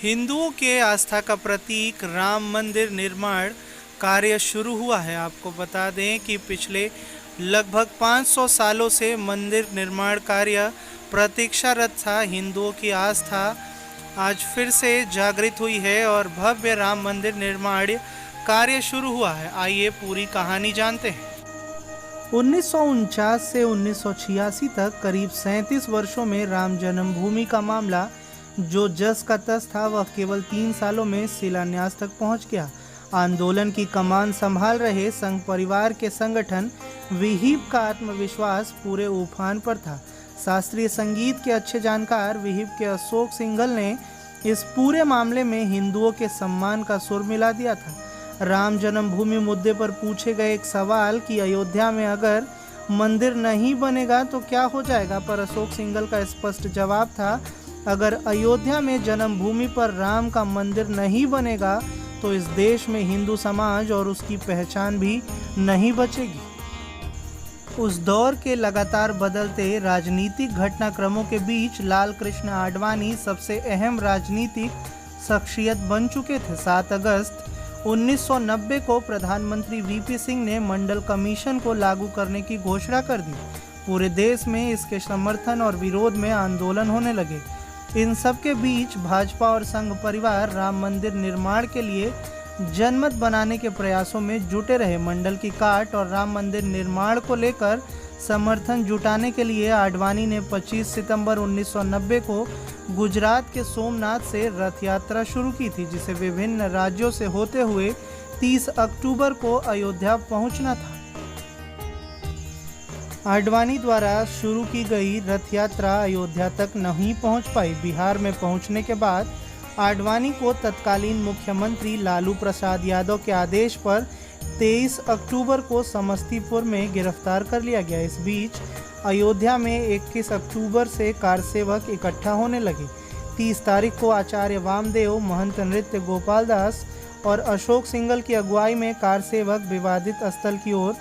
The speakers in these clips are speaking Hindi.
हिंदुओं के आस्था का प्रतीक राम मंदिर निर्माण कार्य शुरू हुआ है। आपको बता दें कि पिछले लगभग 500 सालों से मंदिर निर्माण कार्य प्रतीक्षारत था। हिंदुओं की आस्था आज फिर से जागृत हुई है और भव्य राम मंदिर निर्माण कार्य शुरू हुआ है। आइए पूरी कहानी जानते हैं। 1949 से 1986 तक करीब 37 वर्षों में राम जन्मभूमि का मामला जो जस का तस था, वह केवल 3 सालों में शिलान्यास तक पहुंच गया। आंदोलन की कमान संभाल रहे संघ परिवार के संगठन विहिप का आत्मविश्वास पूरे उफान पर था। शास्त्रीय संगीत के अच्छे जानकार विहिप के अशोक सिंघल ने इस पूरे मामले में हिंदुओं के सम्मान का सुर मिला दिया था। राम जन्मभूमि मुद्दे पर पूछे गए एक सवाल कि अयोध्या में अगर मंदिर नहीं बनेगा तो क्या हो जाएगा, पर अशोक सिंघल का स्पष्ट जवाब था, अगर अयोध्या में जन्मभूमि पर राम का मंदिर नहीं बनेगा तो इस देश में हिंदू समाज और उसकी पहचान भी नहीं बचेगी। उस दौर के लगातार बदलते राजनीतिक घटनाक्रमों के बीच लाल कृष्ण आडवाणी सबसे अहम राजनीतिक शख्सियत बन चुके थे। 7 अगस्त 1990 को प्रधानमंत्री वीपी सिंह ने मंडल कमीशन को लागू करने की घोषणा कर दी। पूरे देश में इसके समर्थन और विरोध में आंदोलन होने लगे। इन सब के बीच भाजपा और संघ परिवार राम मंदिर निर्माण के लिए जनमत बनाने के प्रयासों में जुटे रहे। मंडल की काट और राम मंदिर निर्माण को लेकर समर्थन जुटाने के लिए आडवाणी ने 25 सितंबर 1990 को गुजरात के सोमनाथ से रथ यात्रा शुरू की थी, जिसे विभिन्न राज्यों से होते हुए 30 अक्टूबर को अयोध्या पहुंचना था। आडवाणी द्वारा शुरू की गई रथ यात्रा अयोध्या तक नहीं पहुंच पाई। बिहार में पहुंचने के बाद आडवाणी को तत्कालीन मुख्यमंत्री लालू प्रसाद यादव के आदेश पर 23 अक्टूबर को समस्तीपुर में गिरफ्तार कर लिया गया। इस बीच अयोध्या में 21 अक्टूबर से कारसेवक इकट्ठा होने लगे। 30 तारीख को आचार्य वामदेव, महंत नृत्य गोपाल दास और अशोक सिंघल की अगुवाई में कारसेवक विवादित स्थल की ओर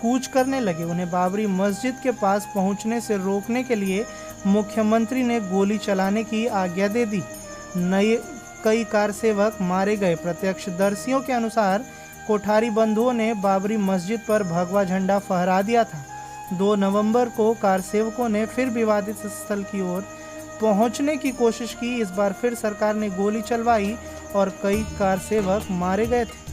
कूच करने लगे। उन्हें बाबरी मस्जिद के पास पहुंचने से रोकने के लिए मुख्यमंत्री ने गोली चलाने की आज्ञा दे दी। कई कारसेवक मारे गए। प्रत्यक्षदर्शियों के अनुसार कोठारी बंधुओं ने बाबरी मस्जिद पर भगवा झंडा फहरा दिया था। 2 नवंबर को कारसेवकों ने फिर विवादित स्थल की ओर पहुंचने की कोशिश की। इस बार फिर सरकार ने गोली चलवाई और कई कारसेवक मारे गए थे।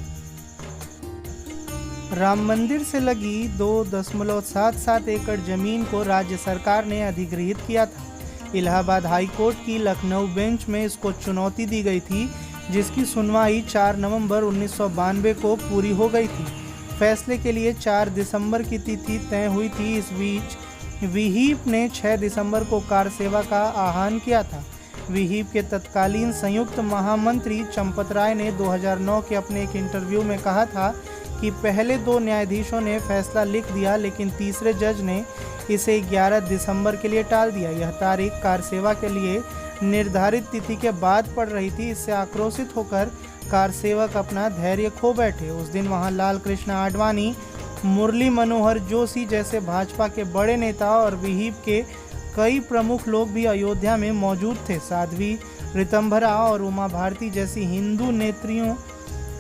राम मंदिर से लगी 2.77 एकड़ जमीन को राज्य सरकार ने अधिगृहित किया था। इलाहाबाद हाई कोर्ट की लखनऊ बेंच में इसको चुनौती दी गई थी, जिसकी सुनवाई 4 नवंबर 1992 को पूरी हो गई थी। फैसले के लिए 4 दिसंबर की तिथि तय हुई थी। इस बीच विहिप ने 6 दिसंबर को कार सेवा का आह्वान किया था। विहिप के तत्कालीन संयुक्त महामंत्री चंपत राय ने 2009 के अपने एक इंटरव्यू में कहा था कि पहले 2 न्यायाधीशों ने फैसला लिख दिया, लेकिन तीसरे जज ने इसे 11 दिसंबर के लिए टाल दिया। यह तारीख कार सेवा के लिए निर्धारित तिथि के बाद पड़ रही थी। इससे आक्रोशित होकर कार सेवक अपना धैर्य खो बैठे। उस दिन वहां लाल कृष्ण आडवाणी, मुरली मनोहर जोशी जैसे भाजपा के बड़े नेता और विहिप के कई प्रमुख लोग भी अयोध्या में मौजूद थे। साध्वी ऋतंभरा और उमा भारती जैसी हिंदू नेत्रियों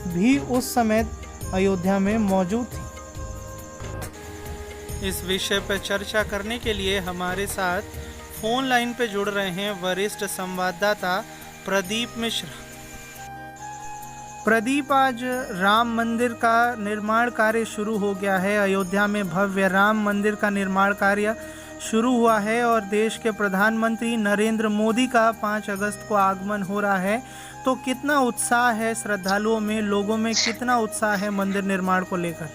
भी उस समय अयोध्या में मौजूद थी। इस विषय पर चर्चा करने के लिए हमारे साथ फोन लाइन पे जुड़ रहे हैं वरिष्ठ संवाददाता प्रदीप मिश्रा। प्रदीप, आज राम मंदिर का निर्माण कार्य शुरू हो गया है। अयोध्या में भव्य राम मंदिर का निर्माण कार्य शुरू हुआ है और देश के प्रधानमंत्री नरेंद्र मोदी का 5 अगस्त को आगमन हो रहा है। तो कितना उत्साह है श्रद्धालुओं में, लोगों में कितना उत्साह है मंदिर निर्माण को लेकर?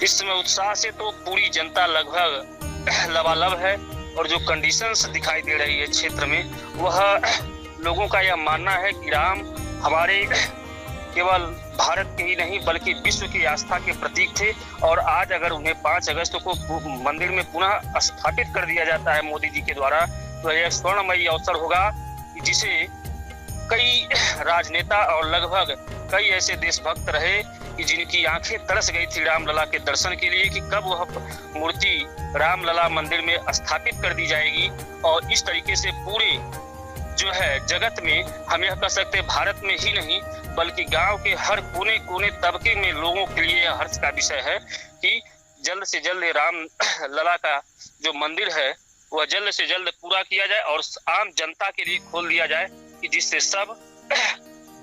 इस समय उत्साह से तो पूरी जनता लगभग लबालब है और जो कंडीशंस दिखाई दे रही है क्षेत्र में, वह लोगों का यह मानना है कि राम हमारे केवल भारत के ही नहीं बल्कि विश्व की आस्था के प्रतीक थे। और आज अगर उन्हें 5 अगस्त को मंदिर में पुनः स्थापित कर दिया जाता है मोदी जी के द्वारा, तो यह स्वर्णमयी अवसर होगा जिसे कई राजनेता और लगभग कई ऐसे देशभक्त रहे कि जिनकी आंखें तरस गई थी रामलला के दर्शन के लिए कि कब वह मूर्ति रामलला मंदिर में स्थापित कर दी जाएगी। और इस तरीके से पूरे जो है जगत में हम यह कह सकते हैं, भारत में ही नहीं बल्कि गांव के हर कोने कोने तबके में लोगों के लिए हर्ष का विषय है कि जल्द से जल्द राम लला का जो मंदिर है वह जल्द से जल्द पूरा किया जाए और आम जनता के लिए खोल दिया जाए कि जिससे सब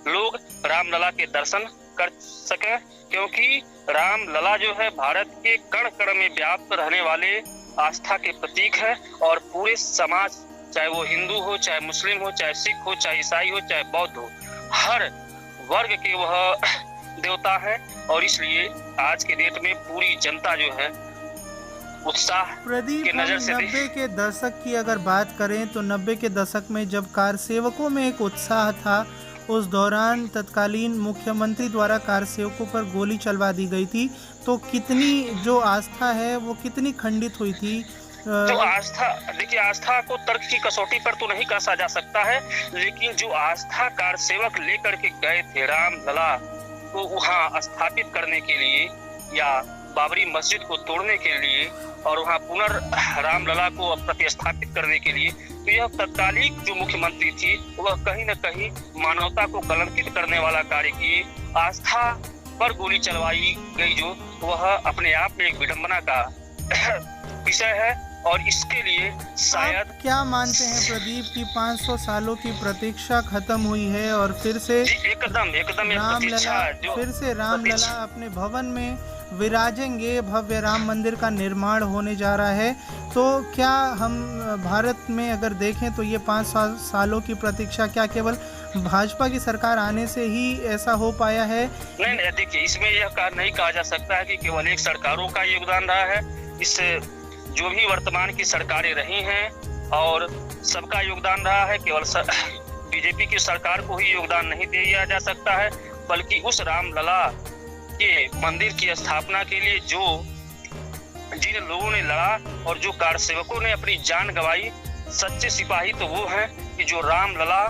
लोग रामलला के दर्शन कर सकें। क्योंकि रामलला जो है भारत के कण कण में व्याप्त रहने वाले आस्था के प्रतीक है और पूरे समाज, चाहे वो हिंदू हो, चाहे मुस्लिम हो, चाहे सिख हो, चाहे ईसाई हो, चाहे बौद्ध हो, हर वर्ग के वह देवता है। और इसलिए आज के डेट में पूरी जनता जो है उत्साह प्रदीप, की नजर से 90 के दशक की अगर बात करें तो 90 के दशक में जब कार सेवकों में एक उत्साह था, उस दौरान तत्कालीन मुख्यमंत्री द्वारा कार सेवकों पर गोली चलवा दी गई थी, तो कितनी जो आस्था है वो कितनी खंडित हुई थी। जो आस्था, देखिए आस्था को तर्क की कसौटी पर तो नहीं कसा जा सकता है, लेकिन जो आस्था कार सेवक लेकर के गए थे रामलला को वहाँ स्थापित करने के लिए या बाबरी मस्जिद को तोड़ने के लिए और वहाँ पुनर् रामलला को प्रतिस्थापित करने के लिए, तो यह तत्कालीन जो मुख्यमंत्री थी वह कहीं न कहीं मानवता को कलंकित करने वाला कार्य किए। आस्था पर गोली चलवाई गई जो वह अपने आप में एक विडंबना का विषय है और इसके लिए शायद आप क्या मानते हैं प्रदीप कि 500 सालों की प्रतीक्षा खत्म हुई है और फिर से एकदम रामलला अपने भवन में विराजेंगे, भव्य राम मंदिर का निर्माण होने जा रहा है। तो क्या हम भारत में अगर देखें तो ये 5 सालों की प्रतीक्षा क्या केवल भाजपा की सरकार आने से ही ऐसा हो पाया है? नहीं, देखिए इसमें यह नहीं कहा जा सकता है कि केवल एक सरकारों का योगदान रहा है। इससे जो भी वर्तमान की सरकारें रही हैं और सबका योगदान रहा है, केवल बीजेपी की सरकार को ही योगदान नहीं दिया जा सकता है, बल्कि उस रामलला के मंदिर की स्थापना के लिए जिन लोगों ने लड़ा और जो कार सेवकों ने अपनी जान गंवाई, सच्चे सिपाही तो वो हैं कि जो रामलला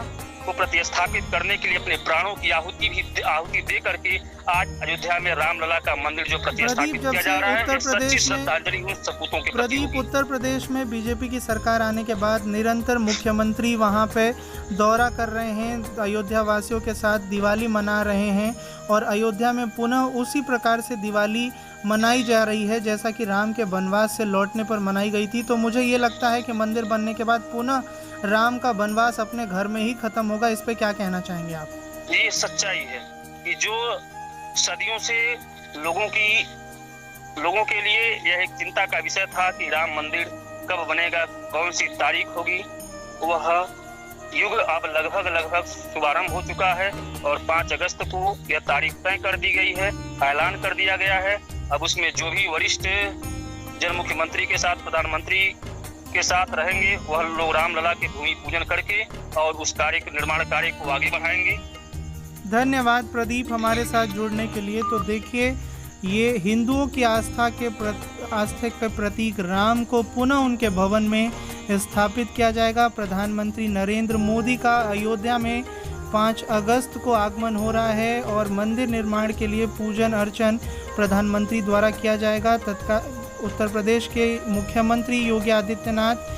को प्रतिस्थापित करने के लिए अपने प्राणों की आहुति दे करके आज अयोध्या में रामलला का मंदिर जो प्रतिस्थापित किया जा रहा है, सच्ची श्रद्धांजलि उन सपूतों के प्रति होगी। उत्तर प्रदेश में बीजेपी की सरकार आने के बाद निरंतर मुख्यमंत्री वहां पे दौरा कर रहे हैं, अयोध्या वासियों के साथ दिवाली मना रहे हैं और अयोध्या में पुनः उसी प्रकार से दिवाली मनाई जा रही है जैसा कि राम के वनवास से लौटने पर मनाई गई थी। तो मुझे ये लगता है कि मंदिर बनने के बाद पुनः राम का वनवास अपने घर में ही खत्म होगा। इस पे क्या कहना चाहेंगे आप? ये सच्चाई है कि जो सदियों से लोगों के लिए यह एक चिंता का विषय था कि राम मंदिर कब बनेगा, कौन सी तारीख होगी, वह युग अब लगभग शुभारंभ हो चुका है और 5 अगस्त को यह तारीख तय कर दी गई है, ऐलान कर दिया गया है। अब उसमें जो भी वरिष्ठ जन मुख्यमंत्री के साथ प्रधानमंत्री के साथ रहेंगे वह लोग रामलला के भूमि पूजन करके और उस निर्माण कार्य को आगे बढ़ाएंगे। धन्यवाद प्रदीप हमारे साथ जुड़ने के लिए। तो देखिए ये हिंदुओं की आस्था के प्रतीक राम को पुनः उनके भवन में स्थापित किया जाएगा। प्रधानमंत्री नरेंद्र मोदी का अयोध्या में 5 अगस्त को आगमन हो रहा है और मंदिर निर्माण के लिए पूजन अर्चन प्रधानमंत्री द्वारा किया जाएगा। उत्तर प्रदेश के मुख्यमंत्री योगी आदित्यनाथ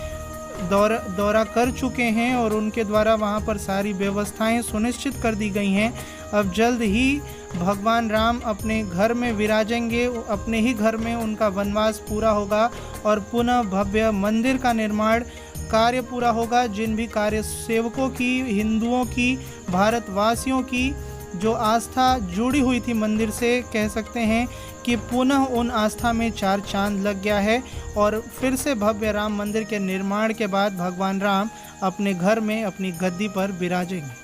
दौरा कर चुके हैं और उनके द्वारा वहां पर सारी व्यवस्थाएं सुनिश्चित कर दी गई हैं। अब जल्द ही भगवान राम अपने घर में विराजेंगे, अपने ही घर में उनका वनवास पूरा होगा और पुनः भव्य मंदिर का निर्माण कार्य पूरा होगा। जिन भी कार्य सेवकों की, हिंदुओं की, भारतवासियों की जो आस्था जुड़ी हुई थी मंदिर से, कह सकते हैं कि पुनः उन आस्था में 4 चांद लग गया है और फिर से भव्य राम मंदिर के निर्माण के बाद भगवान राम अपने घर में अपनी गद्दी पर विराजेंगे।